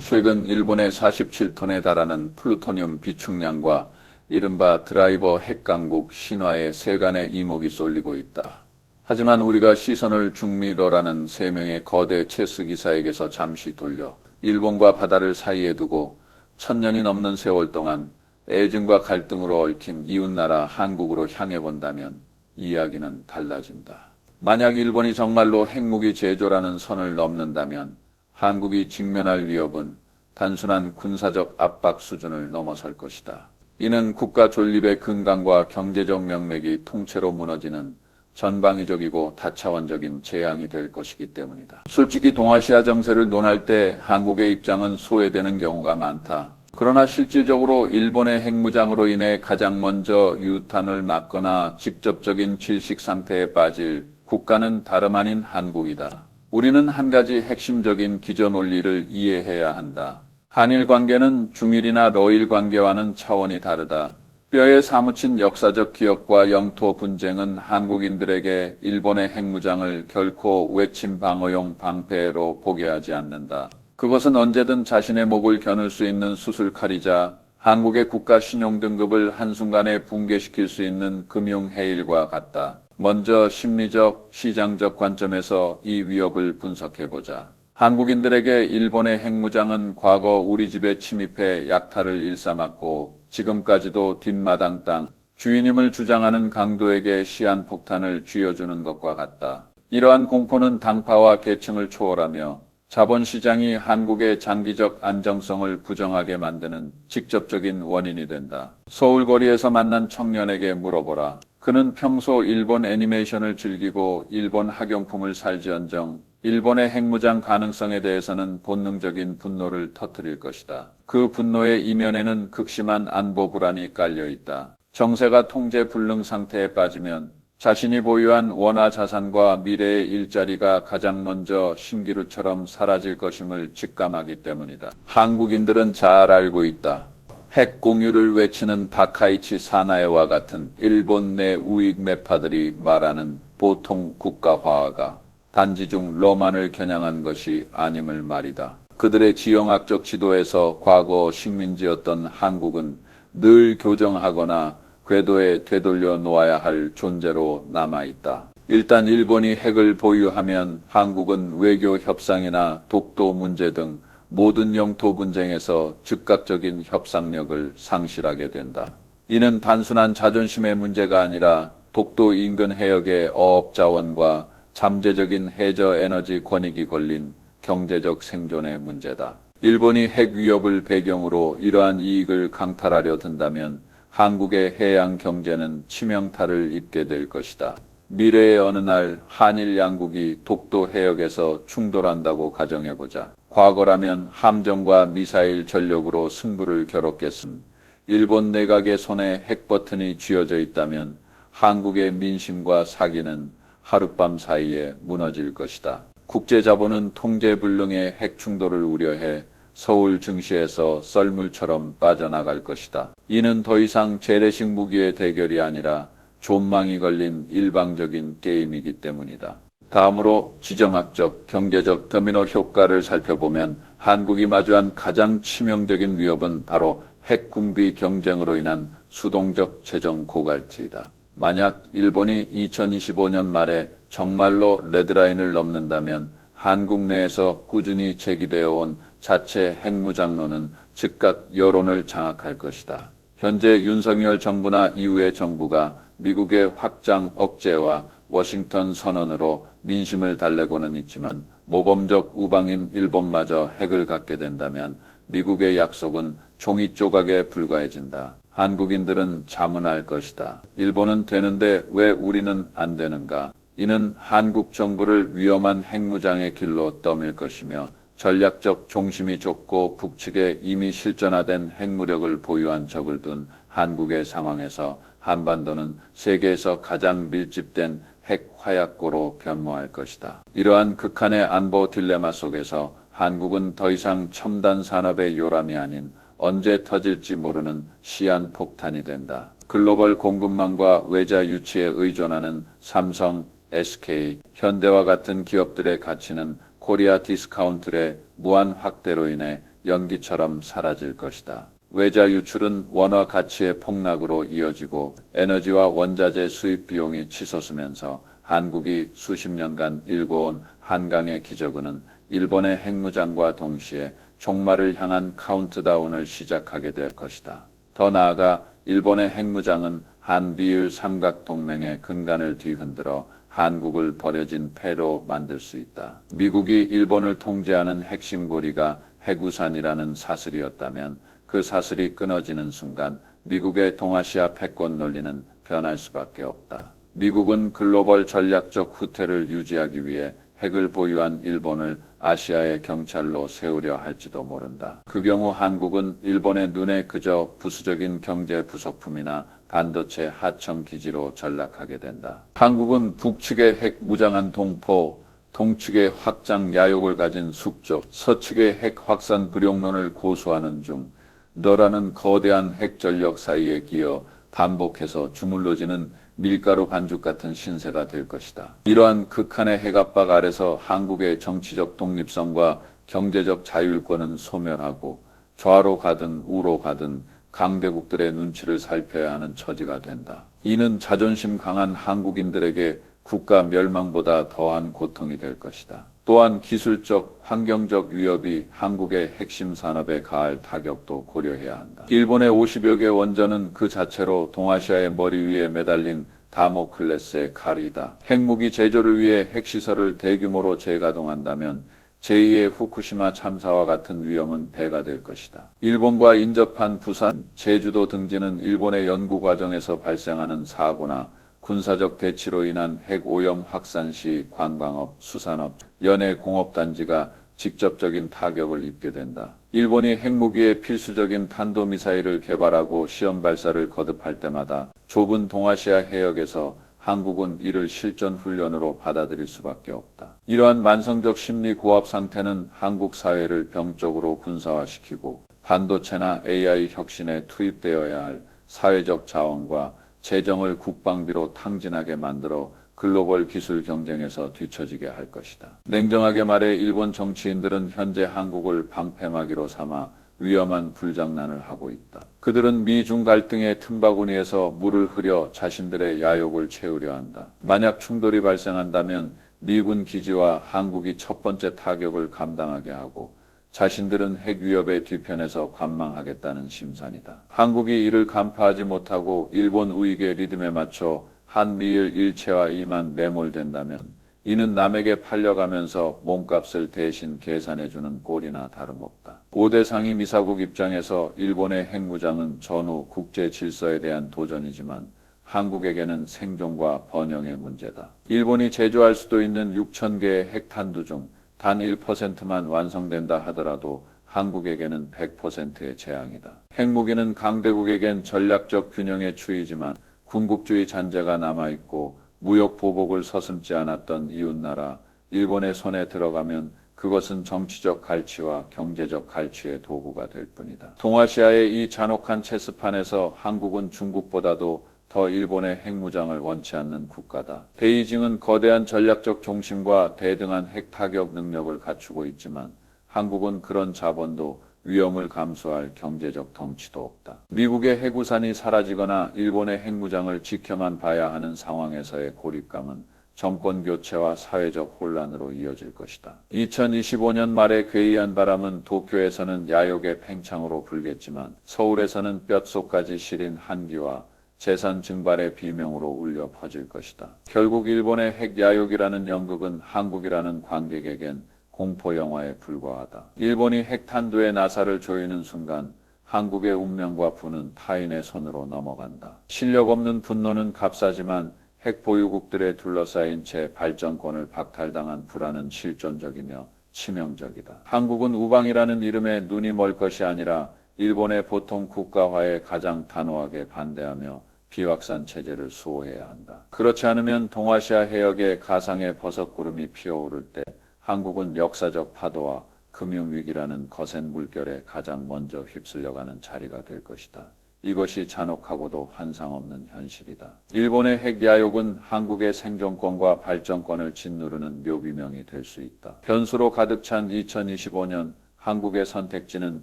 최근 일본의 47톤에 달하는 플루토늄 비축량과 이른바 드라이버 핵강국 신화의 세간의 이목이 쏠리고 있다. 하지만 우리가 시선을 중미러라는 세 명의 거대 체스 기사에게서 잠시 돌려 일본과 바다를 사이에 두고 1000년이 넘는 세월 동안 애증과 갈등으로 얽힌 이웃나라 한국으로 향해 본다면 이야기는 달라진다. 만약 일본이 정말로 핵무기 제조라는 선을 넘는다면 한국이 직면할 위협은 단순한 군사적 압박 수준을 넘어설 것이다. 이는 국가 존립의 근간과 경제적 명맥이 통째로 무너지는 전방위적이고 다차원적인 재앙이 될 것이기 때문이다. 솔직히 동아시아 정세를 논할 때 한국의 입장은 소외되는 경우가 많다. 그러나 실질적으로 일본의 핵무장으로 인해 가장 먼저 유탄을 맞거나 직접적인 질식 상태에 빠질 국가는 다름 아닌 한국이다. 우리는 한 가지 핵심적인 기저 논리를 이해해야 한다. 한일 관계는 중일이나 러일 관계와는 차원이 다르다. 뼈에 사무친 역사적 기억과 영토 분쟁은 한국인들에게 일본의 핵무장을 결코 외침 방어용 방패로 보게 하지 않는다. 그것은 언제든 자신의 목을 겨눌 수 있는 수술칼이자 한국의 국가 신용 등급을 한순간에 붕괴시킬 수 있는 금융 해일과 같다. 먼저 심리적, 시장적 관점에서 이 위협을 분석해보자. 한국인들에게 일본의 핵무장은 과거 우리 집에 침입해 약탈을 일삼았고 지금까지도 뒷마당 땅, 주인임을 주장하는 강도에게 시한폭탄을 쥐어주는 것과 같다. 이러한 공포는 당파와 계층을 초월하며 자본시장이 한국의 장기적 안정성을 부정하게 만드는 직접적인 원인이 된다. 서울 거리에서 만난 청년에게 물어보라. 그는 평소 일본 애니메이션을 즐기고 일본 학용품을 살지언정 일본의 핵무장 가능성에 대해서는 본능적인 분노를 터뜨릴 것이다. 그 분노의 이면에는 극심한 안보 불안이 깔려 있다. 정세가 통제 불능 상태에 빠지면 자신이 보유한 원화 자산과 미래의 일자리가 가장 먼저 신기루처럼 사라질 것임을 직감하기 때문이다. 한국인들은 잘 알고 있다. 핵 공유를 외치는 다카이치 사나에와 같은 일본 내 우익 매파들이 말하는 보통 국가화가 단지중 로만을 겨냥한 것이 아님을 말이다. 그들의 지형학적 지도에서 과거 식민지였던 한국은 늘 교정하거나 궤도에 되돌려 놓아야 할 존재로 남아있다. 일단 일본이 핵을 보유하면 한국은 외교 협상이나 독도 문제 등 모든 영토 분쟁에서 즉각적인 협상력을 상실하게 된다. 이는 단순한 자존심의 문제가 아니라 독도 인근 해역의 어업 자원과 잠재적인 해저 에너지 권익이 걸린 경제적 생존의 문제다. 일본이 핵 위협을 배경으로 이러한 이익을 강탈하려 든다면 한국의 해양 경제는 치명타를 입게 될 것이다. 미래의 어느 날 한일 양국이 독도 해역에서 충돌한다고 가정해보자. 과거라면 함정과 미사일 전력으로 승부를 겨뤘겠음. 일본 내각의 손에 핵버튼이 쥐어져 있다면 한국의 민심과 사기는 하룻밤 사이에 무너질 것이다. 국제자본은 통제불능의 핵충돌을 우려해 서울 증시에서 썰물처럼 빠져나갈 것이다. 이는 더 이상 재래식 무기의 대결이 아니라 존망이 걸린 일방적인 게임이기 때문이다. 다음으로 지정학적, 경제적 도미노 효과를 살펴보면 한국이 마주한 가장 치명적인 위협은 바로 핵군비 경쟁으로 인한 수동적 재정 고갈치이다. 만약 일본이 2025년 말에 정말로 레드라인을 넘는다면 한국 내에서 꾸준히 제기되어 온 자체 핵무장론은 즉각 여론을 장악할 것이다. 현재 윤석열 정부나 이후의 정부가 미국의 확장 억제와 워싱턴 선언으로 민심을 달래고는 있지만 모범적 우방인 일본마저 핵을 갖게 된다면 미국의 약속은 종이 조각에 불과해진다. 한국인들은 자문할 것이다. 일본은 되는데 왜 우리는 안 되는가? 이는 한국 정부를 위험한 핵무장의 길로 떠밀 것이며 전략적 중심이 좁고 북측에 이미 실전화된 핵무력을 보유한 적을 둔 한국의 상황에서 한반도는 세계에서 가장 밀집된 핵 화약고로 변모할 것이다. 이러한 극한의 안보 딜레마 속에서 한국은 더 이상 첨단 산업의 요람이 아닌 언제 터질지 모르는 시한폭탄이 된다. 글로벌 공급망과 외자 유치에 의존하는 삼성, SK, 현대와 같은 기업들의 가치는 코리아 디스카운트의 무한 확대로 인해 연기처럼 사라질 것이다. 외자 유출은 원화 가치의 폭락으로 이어지고 에너지와 원자재 수입 비용이 치솟으면서 한국이 수십 년간 일궈온 한강의 기적은 일본의 핵무장과 동시에 종말을 향한 카운트다운을 시작하게 될 것이다. 더 나아가 일본의 핵무장은 한미일 삼각동맹의 근간을 뒤흔들어 한국을 버려진 패로 만들 수 있다. 미국이 일본을 통제하는 핵심 고리가 핵우산이라는 사슬이었다면 그 사슬이 끊어지는 순간 미국의 동아시아 패권 논리는 변할 수밖에 없다. 미국은 글로벌 전략적 후퇴를 유지하기 위해 핵을 보유한 일본을 아시아의 경찰로 세우려 할지도 모른다. 그 경우 한국은 일본의 눈에 그저 부수적인 경제 부속품이나 반도체 하청 기지로 전락하게 된다. 한국은 북측의 핵 무장한 동포, 동측의 확장 야욕을 가진 숙적, 서측의 핵 확산 불용론을 고수하는 중 너라는 거대한 핵 전력 사이에 끼어 반복해서 주물러지는 밀가루 반죽 같은 신세가 될 것이다. 이러한 극한의 핵 압박 아래서 한국의 정치적 독립성과 경제적 자율권은 소멸하고 좌로 가든 우로 가든 강대국들의 눈치를 살펴야 하는 처지가 된다. 이는 자존심 강한 한국인들에게 국가 멸망보다 더한 고통이 될 것이다. 또한 기술적, 환경적 위협이 한국의 핵심 산업에 가할 타격도 고려해야 한다. 일본의 50여 개 원전은 그 자체로 동아시아의 머리 위에 매달린 다모클레스의 칼이다. 핵무기 제조를 위해 핵시설을 대규모로 재가동한다면 제2의 후쿠시마 참사와 같은 위험은 배가 될 것이다. 일본과 인접한 부산, 제주도 등지는 일본의 연구 과정에서 발생하는 사고나 군사적 대치로 인한 핵 오염 확산 시 관광업, 수산업, 연해 공업단지가 직접적인 타격을 입게 된다. 일본이 핵무기의 필수적인 탄도미사일을 개발하고 시험 발사를 거듭할 때마다 좁은 동아시아 해역에서 한국은 이를 실전 훈련으로 받아들일 수밖에 없다. 이러한 만성적 심리 고압 상태는 한국 사회를 병적으로 군사화시키고 반도체나 AI 혁신에 투입되어야 할 사회적 자원과 재정을 국방비로 탕진하게 만들어 글로벌 기술 경쟁에서 뒤처지게 할 것이다. 냉정하게 말해 일본 정치인들은 현재 한국을 방패막이로 삼아 위험한 불장난을 하고 있다. 그들은 미중 갈등의 틈바구니에서 물을 흐려 자신들의 야욕을 채우려 한다. 만약 충돌이 발생한다면 미군 기지와 한국이 첫 번째 타격을 감당하게 하고 자신들은 핵 위협의 뒤편에서 관망하겠다는 심산이다. 한국이 이를 간파하지 못하고 일본 우익의 리듬에 맞춰 한미일 일체화 이만 매몰된다면 이는 남에게 팔려가면서 몸값을 대신 계산해주는 꼴이나 다름없다. 5대 상임이사국 입장에서 일본의 핵무장은 전후 국제 질서에 대한 도전이지만 한국에게는 생존과 번영의 문제다. 일본이 제조할 수도 있는 6,000개의 핵탄두 중 단 1%만 완성된다 하더라도 한국에게는 100%의 재앙이다. 핵무기는 강대국에겐 전략적 균형의 추이지만 군국주의 잔재가 남아있고 무역 보복을 서슴지 않았던 이웃나라 일본의 손에 들어가면 그것은 정치적 갈취와 경제적 갈취의 도구가 될 뿐이다. 동아시아의 이 잔혹한 체스판에서 한국은 중국보다도 더 일본의 핵무장을 원치 않는 국가다. 베이징은 거대한 전략적 중심과 대등한 핵타격 능력을 갖추고 있지만 한국은 그런 자본도 위험을 감수할 경제적 덩치도 없다. 미국의 핵우산이 사라지거나 일본의 핵무장을 지켜만 봐야 하는 상황에서의 고립감은 정권 교체와 사회적 혼란으로 이어질 것이다. 2025년 말에 괴이한 바람은 도쿄에서는 야욕의 팽창으로 불겠지만 서울에서는 뼛속까지 시린 한기와 재산 증발의 비명으로 울려 퍼질 것이다. 결국 일본의 핵야욕이라는 연극은 한국이라는 관객에겐 공포영화에 불과하다. 일본이 핵탄두의 나사를 조이는 순간 한국의 운명과 부는 타인의 손으로 넘어간다. 실력 없는 분노는 값싸지만 핵 보유국들에 둘러싸인 채 발전권을 박탈당한 불안은 실존적이며 치명적이다. 한국은 우방이라는 이름에 눈이 멀 것이 아니라 일본의 보통 국가화에 가장 단호하게 반대하며 비확산 체제를 수호해야 한다. 그렇지 않으면 동아시아 해역에 가상의 버섯구름이 피어오를 때 한국은 역사적 파도와 금융위기라는 거센 물결에 가장 먼저 휩쓸려가는 자리가 될 것이다. 이것이 잔혹하고도 환상 없는 현실이다. 일본의 핵야욕은 한국의 생존권과 발전권을 짓누르는 묘비명이 될 수 있다. 변수로 가득 찬 2025년 한국의 선택지는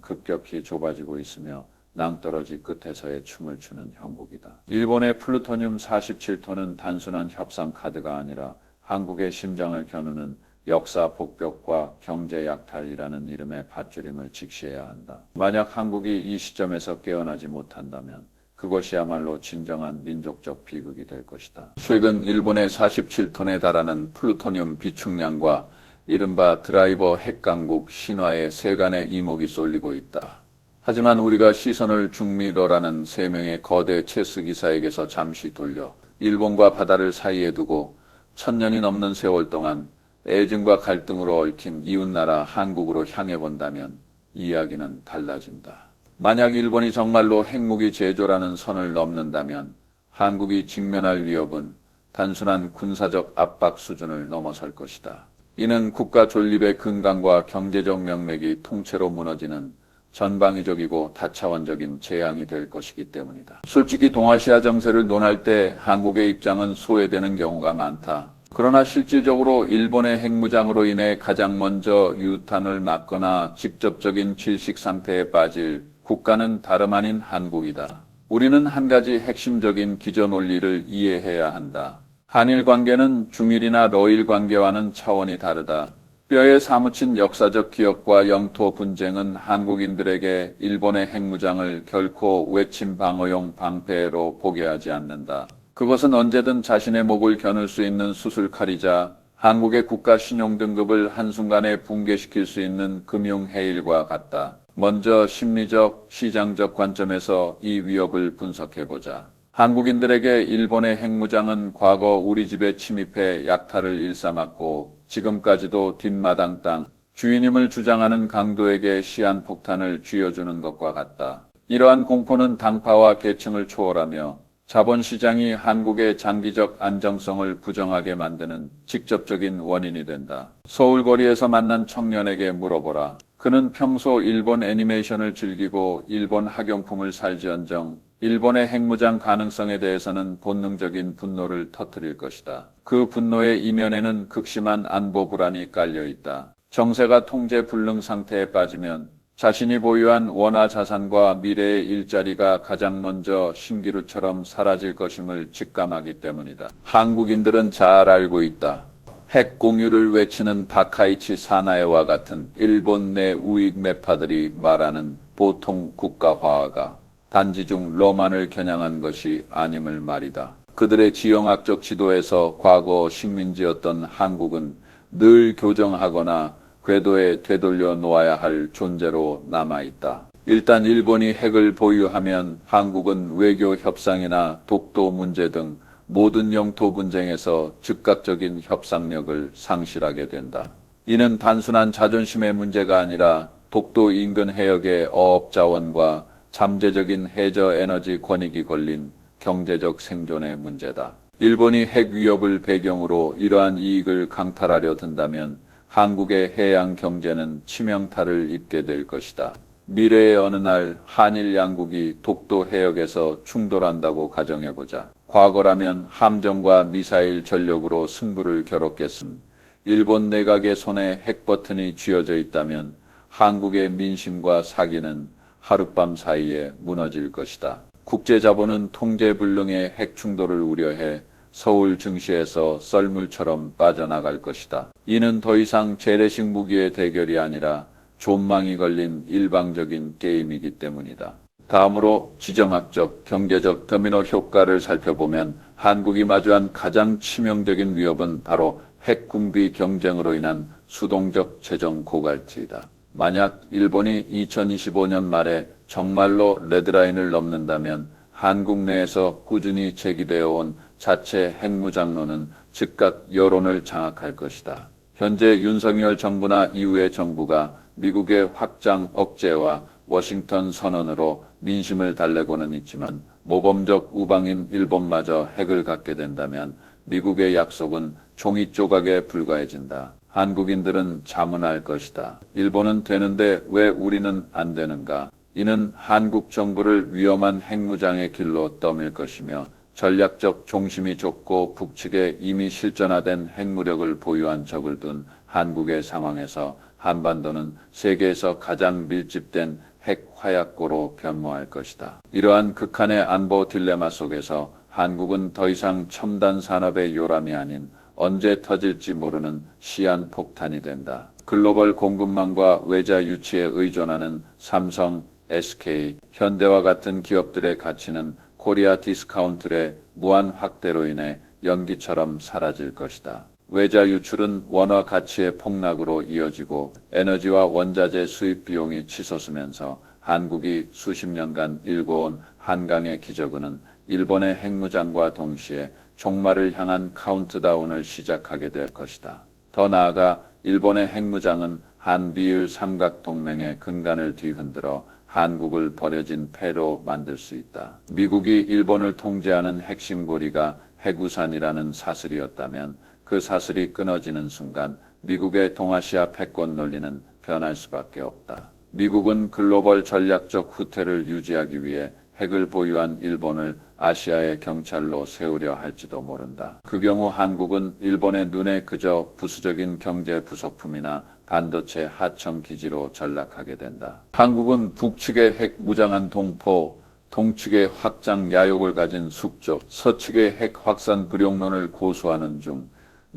급격히 좁아지고 있으며 낭떠러지 끝에서의 춤을 추는 형국이다. 일본의 플루토늄 47톤은 단순한 협상 카드가 아니라 한국의 심장을 겨누는 역사 복벽과 경제 약탈이라는 이름의 밧줄임을 직시해야 한다. 만약 한국이 이 시점에서 깨어나지 못한다면 그것이야말로 진정한 민족적 비극이 될 것이다. 최근 일본의 47톤에 달하는 플루토늄 비축량과 이른바 드라이버 핵강국 신화의 세간의 이목이 쏠리고 있다. 하지만 우리가 시선을 중미러라는 세 명의 거대 체스 기사에게서 잠시 돌려 일본과 바다를 사이에 두고 1000년이 넘는 세월 동안 애증과 갈등으로 얽힌 이웃나라 한국으로 향해 본다면 이야기는 달라진다. 만약 일본이 정말로 핵무기 제조라는 선을 넘는다면 한국이 직면할 위협은 단순한 군사적 압박 수준을 넘어설 것이다. 이는 국가 존립의 근간과 경제적 명맥이 통째로 무너지는 전방위적이고 다차원적인 재앙이 될 것이기 때문이다. 솔직히 동아시아 정세를 논할 때 한국의 입장은 소외되는 경우가 많다. 그러나 실질적으로 일본의 핵무장으로 인해 가장 먼저 유탄을 맞거나 직접적인 질식 상태에 빠질 국가는 다름 아닌 한국이다. 우리는 한 가지 핵심적인 기저 논리를 이해해야 한다. 한일 관계는 중일이나 러일 관계와는 차원이 다르다. 뼈에 사무친 역사적 기억과 영토 분쟁은 한국인들에게 일본의 핵무장을 결코 외침 방어용 방패로 보게 하지 않는다. 그것은 언제든 자신의 목을 겨눌 수 있는 수술칼이자 한국의 국가 신용 등급을 한순간에 붕괴시킬 수 있는 금융 해일과 같다. 먼저 심리적, 시장적 관점에서 이 위협을 분석해보자. 한국인들에게 일본의 핵무장은 과거 우리 집에 침입해 약탈을 일삼았고 지금까지도 뒷마당 땅, 주인임을 주장하는 강도에게 시한폭탄을 쥐어주는 것과 같다. 이러한 공포는 당파와 계층을 초월하며 자본시장이 한국의 장기적 안정성을 부정하게 만드는 직접적인 원인이 된다. 서울 거리에서 만난 청년에게 물어보라. 그는 평소 일본 애니메이션을 즐기고 일본 학용품을 살지언정 일본의 핵무장 가능성에 대해서는 본능적인 분노를 터뜨릴 것이다. 그 분노의 이면에는 극심한 안보 불안이 깔려 있다. 정세가 통제 불능 상태에 빠지면 자신이 보유한 원화 자산과 미래의 일자리가 가장 먼저 신기루처럼 사라질 것임을 직감하기 때문이다. 한국인들은 잘 알고 있다. 핵 공유를 외치는 다카이치 사나에와 같은 일본 내 우익 매파들이 말하는 보통 국가화가 단지중 로만을 겨냥한 것이 아님을 말이다. 그들의 지형학적 지도에서 과거 식민지였던 한국은 늘 교정하거나 궤도에 되돌려 놓아야 할 존재로 남아있다. 일단 일본이 핵을 보유하면 한국은 외교 협상이나 독도 문제 등 모든 영토 분쟁에서 즉각적인 협상력을 상실하게 된다. 이는 단순한 자존심의 문제가 아니라 독도 인근 해역의 어업 자원과 잠재적인 해저 에너지 권익이 걸린 경제적 생존의 문제다. 일본이 핵 위협을 배경으로 이러한 이익을 강탈하려 든다면 한국의 해양 경제는 치명타를 입게 될 것이다. 미래의 어느 날 한일 양국이 독도 해역에서 충돌한다고 가정해보자. 과거라면 함정과 미사일 전력으로 승부를 겨뤘겠음. 일본 내각의 손에 핵버튼이 쥐어져 있다면 한국의 민심과 사기는 하룻밤 사이에 무너질 것이다. 국제자본은 통제불능의 핵충돌을 우려해 서울 증시에서 썰물처럼 빠져나갈 것이다. 이는 더 이상 재래식 무기의 대결이 아니라 존망이 걸린 일방적인 게임이기 때문이다. 다음으로 지정학적, 경제적 도미노 효과를 살펴보면 한국이 마주한 가장 치명적인 위협은 바로 핵군비 경쟁으로 인한 수동적 재정 고갈치이다. 만약 일본이 2025년 말에 정말로 레드라인을 넘는다면 한국 내에서 꾸준히 제기되어 온 자체 핵무장론은 즉각 여론을 장악할 것이다. 현재 윤석열 정부나 이후의 정부가 미국의 확장 억제와 워싱턴 선언으로 민심을 달래고는 있지만 모범적 우방인 일본마저 핵을 갖게 된다면 미국의 약속은 종이 조각에 불과해진다. 한국인들은 자문할 것이다. 일본은 되는데 왜 우리는 안 되는가? 이는 한국 정부를 위험한 핵무장의 길로 떠밀 것이며 전략적 중심이 좁고 북측에 이미 실전화된 핵무력을 보유한 적을 둔 한국의 상황에서 한반도는 세계에서 가장 밀집된 핵 화약고로 변모할 것이다. 이러한 극한의 안보 딜레마 속에서 한국은 더 이상 첨단 산업의 요람이 아닌 언제 터질지 모르는 시한폭탄이 된다. 글로벌 공급망과 외자 유치에 의존하는 삼성, SK, 현대와 같은 기업들의 가치는 코리아 디스카운트의 무한 확대로 인해 연기처럼 사라질 것이다. 외자 유출은 원화 가치의 폭락으로 이어지고 에너지와 원자재 수입 비용이 치솟으면서 한국이 수십 년간 일궈온 한강의 기적은 일본의 핵무장과 동시에 종말을 향한 카운트다운을 시작하게 될 것이다. 더 나아가 일본의 핵무장은 한미일 삼각동맹의 근간을 뒤흔들어 한국을 버려진 패로 만들 수 있다. 미국이 일본을 통제하는 핵심 고리가 핵우산이라는 사슬이었다면 그 사슬이 끊어지는 순간 미국의 동아시아 패권 논리는 변할 수밖에 없다. 미국은 글로벌 전략적 후퇴를 유지하기 위해 핵을 보유한 일본을 아시아의 경찰로 세우려 할지도 모른다. 그 경우 한국은 일본의 눈에 그저 부수적인 경제 부속품이나 반도체 하청 기지로 전락하게 된다. 한국은 북측의 핵 무장한 동포, 동측의 확장 야욕을 가진 숙적, 서측의 핵 확산 불용론을 고수하는 중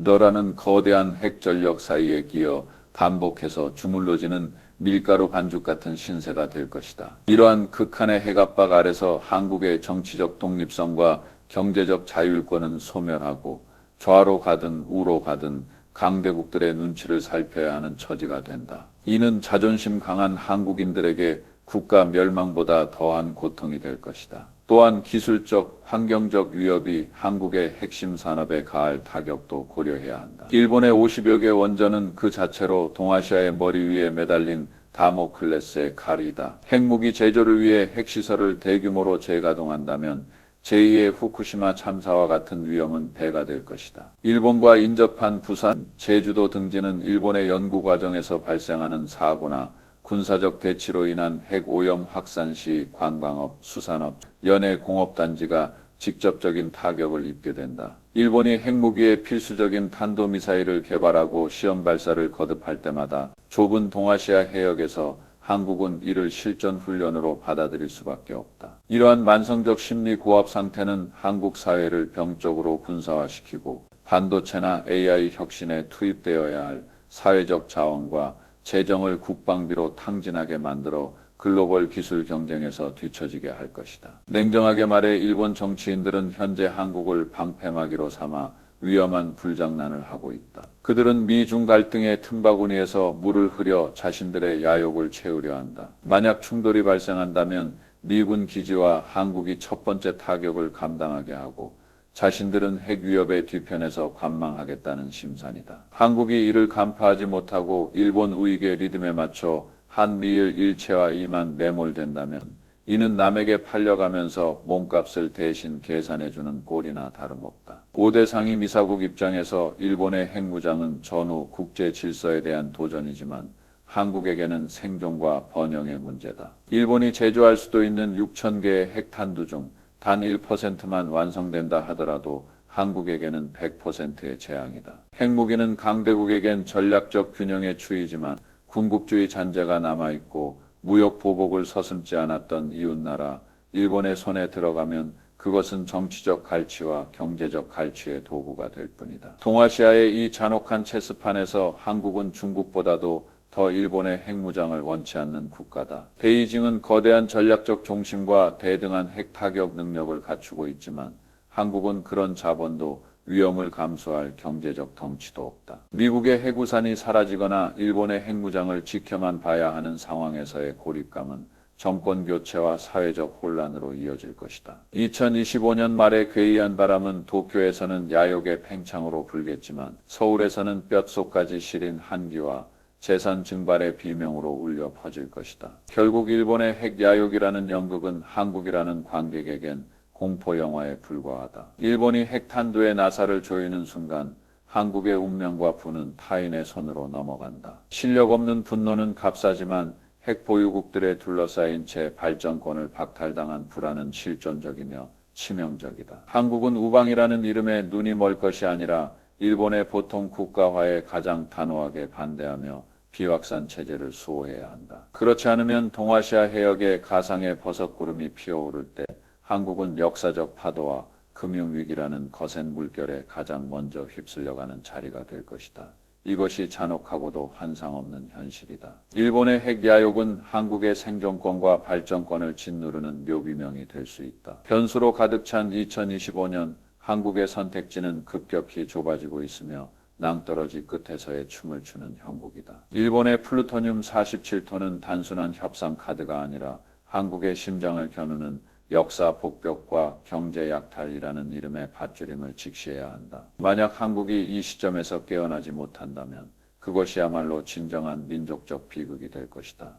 너라는 거대한 핵전력 사이에 끼어 반복해서 주물러지는 밀가루 반죽 같은 신세가 될 것이다. 이러한 극한의 핵압박 아래서 한국의 정치적 독립성과 경제적 자율권은 소멸하고 좌로 가든 우로 가든 강대국들의 눈치를 살펴야 하는 처지가 된다. 이는 자존심 강한 한국인들에게 국가 멸망보다 더한 고통이 될 것이다. 또한 기술적, 환경적 위협이 한국의 핵심 산업에 가할 타격도 고려해야 한다. 일본의 50여 개 원전은 그 자체로 동아시아의 머리 위에 매달린 다모클레스의 칼이다. 핵무기 제조를 위해 핵시설을 대규모로 재가동한다면 제2의 후쿠시마 참사와 같은 위험은 배가 될 것이다. 일본과 인접한 부산, 제주도 등지는 일본의 연구 과정에서 발생하는 사고나 군사적 대치로 인한 핵 오염 확산 시 관광업, 수산업, 연해 공업단지가 직접적인 타격을 입게 된다. 일본이 핵무기의 필수적인 탄도미사일을 개발하고 시험 발사를 거듭할 때마다 좁은 동아시아 해역에서 한국은 이를 실전 훈련으로 받아들일 수밖에 없다. 이러한 만성적 심리 고압 상태는 한국 사회를 병적으로 군사화시키고 반도체나 AI 혁신에 투입되어야 할 사회적 자원과 재정을 국방비로 탕진하게 만들어 글로벌 기술 경쟁에서 뒤처지게 할 것이다. 냉정하게 말해 일본 정치인들은 현재 한국을 방패막이로 삼아 위험한 불장난을 하고 있다. 그들은 미중 갈등의 틈바구니에서 물을 흐려 자신들의 야욕을 채우려 한다. 만약 충돌이 발생한다면 미군 기지와 한국이 첫 번째 타격을 감당하게 하고 자신들은 핵 위협의 뒤편에서 관망하겠다는 심산이다. 한국이 이를 간파하지 못하고 일본 우익의 리듬에 맞춰 한미일 일체화 이만 매몰된다면 이는 남에게 팔려가면서 몸값을 대신 계산해주는 꼴이나 다름없다. 5대 상임이사국 입장에서 일본의 핵무장은 전후 국제 질서에 대한 도전이지만 한국에게는 생존과 번영의 문제다. 일본이 제조할 수도 있는 6,000개의 핵탄두 중 단 1%만 완성된다 하더라도 한국에게는 100%의 재앙이다. 핵무기는 강대국에겐 전략적 균형의 추이지만 군국주의 잔재가 남아있고 무역 보복을 서슴지 않았던 이웃나라 일본의 손에 들어가면 그것은 정치적 갈취와 경제적 갈취의 도구가 될 뿐이다. 동아시아의 이 잔혹한 체스판에서 한국은 중국보다도 더 일본의 핵무장을 원치 않는 국가다. 베이징은 거대한 전략적 중심과 대등한 핵타격 능력을 갖추고 있지만 한국은 그런 자본도 위험을 감수할 경제적 덩치도 없다. 미국의 핵우산이 사라지거나 일본의 핵무장을 지켜만 봐야 하는 상황에서의 고립감은 정권 교체와 사회적 혼란으로 이어질 것이다. 2025년 말에 괴이한 바람은 도쿄에서는 야욕의 팽창으로 불겠지만 서울에서는 뼛속까지 시린 한기와 재산 증발의 비명으로 울려 퍼질 것이다. 결국 일본의 핵야욕이라는 연극은 한국이라는 관객에겐 공포영화에 불과하다. 일본이 핵탄두의 나사를 조이는 순간 한국의 운명과 부는 타인의 손으로 넘어간다. 실력 없는 분노는 값싸지만 핵 보유국들에 둘러싸인 채 발전권을 박탈당한 불안은 실존적이며 치명적이다. 한국은 우방이라는 이름에 눈이 멀 것이 아니라 일본의 보통 국가화에 가장 단호하게 반대하며 비확산 체제를 수호해야 한다. 그렇지 않으면 동아시아 해역에 가상의 버섯구름이 피어오를 때 한국은 역사적 파도와 금융위기라는 거센 물결에 가장 먼저 휩쓸려가는 자리가 될 것이다. 이것이 잔혹하고도 환상 없는 현실이다. 일본의 핵 야욕은 한국의 생존권과 발전권을 짓누르는 묘비명이 될 수 있다. 변수로 가득 찬 2025년 한국의 선택지는 급격히 좁아지고 있으며 낭떠러지 끝에서의 춤을 추는 형국이다. 일본의 플루토늄 47톤은 단순한 협상 카드가 아니라 한국의 심장을 겨누는 역사 복벽과 경제 약탈이라는 이름의 밧줄임을 직시해야 한다. 만약 한국이 이 시점에서 깨어나지 못한다면 그것이야말로 진정한 민족적 비극이 될 것이다.